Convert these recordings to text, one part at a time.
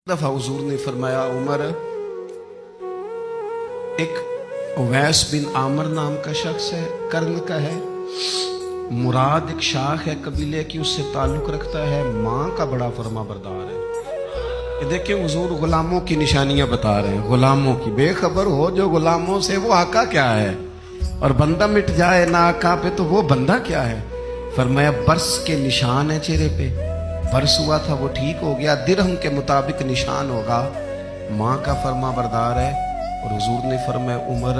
दफा हुजूर ने फरमाया, उमर, एक उवैस बिन आमर नाम का शख्स है, कर्न का है, मुराद एक शाख है कबीले की, उससे ताल्लुक रखता है, माँ का बड़ा फरमा बरदार है। ये देखिए हुजूर गुलामों की निशानियां बता रहे हैं, गुलामों की। बेखबर हो जो गुलामों से, वो आका क्या है, और बंदा मिट जाए ना आका पे तो वो बंदा क्या है। फरमाया बरस के निशान है चेहरे पे, बरस हुआ था वो ठीक हो गया, दिरहम के मुताबिक निशान होगा, माँ का फरमा बरदार है। और हुजूर ने फरमाया, उमर,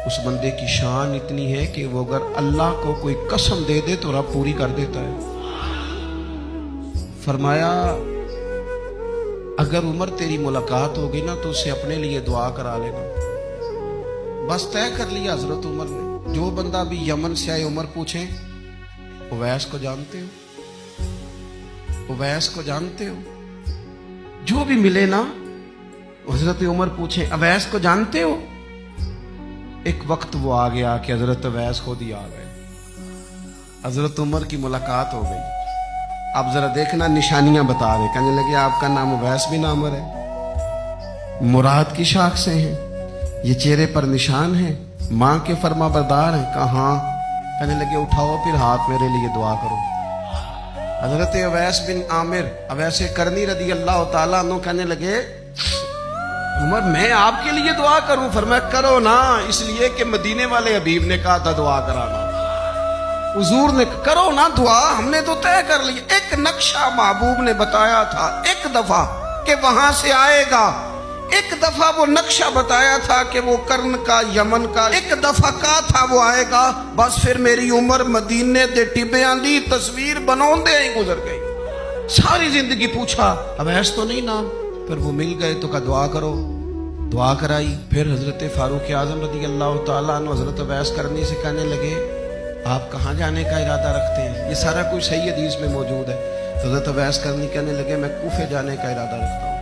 उस बंदे की शान इतनी है कि वो अगर अल्लाह को कोई कसम दे दे तो रब पूरी कर देता है। फरमाया अगर उमर तेरी मुलाकात होगी ना तो उससे अपने लिए दुआ करा लेना। बस तय कर लिया हजरत उमर ने। जो बंदा भी यमन से आए, उमर पूछे उवैस को जानते हो, उवैस को जानते हो, जो भी मिले ना हजरत उमर पूछे अवैस को जानते हो। एक वक्त वो आ गया कि हजरत अवैस खुद ही आ गए, हजरत उमर की मुलाकात हो गई। अब जरा देखना निशानियां बता रहे, कहने लगे आपका नाम उवैस बिन आमर है, मुराद की शाख से हैं, ये चेहरे पर निशान है, माँ के फरमा बरदार हैं। कहा? कहने लगे उठाओ फिर हाथ, मेरे लिए दुआ करो। हजरत उवैस बिन आमिर, अवैस करनी रदी अल्लाह ताला अन्हु कहने लगे उमर मैं आपके लिए दुआ करूं? फरमाया करो ना, इसलिए कि मदीने वाले हबीब ने कहा था दुआ कराना। हुजूर ने करो ना दुआ, हमने तो तय कर लिया। एक नक्शा महबूब ने बताया था एक दफा कि वहां से आएगा, एक दफा वो नक्शा बताया था कि वो कर्न का, यमन का, एक दफा का था वो आएगा। बस फिर मेरी उम्र मदीने दे टिब्बियां दी तस्वीर बनाते ही गुजर गई। सारी जिंदगी पूछा अवैस तो नहीं नाम, फिर वो मिल गए तो कहा दुआ करो, दुआ कराई। फिर हजरत फारूक आजम रदी अल्लाह तआला अन्हु हजरत अवैस करनी से कहने लगे आप कहाँ जाने का इरादा रखते हैं? ये सारा कुछ सही हदीस में मौजूद है। हजरत अवैस करनी कहने लगे मैं कूफे जाने का इरादा रखता हूँ।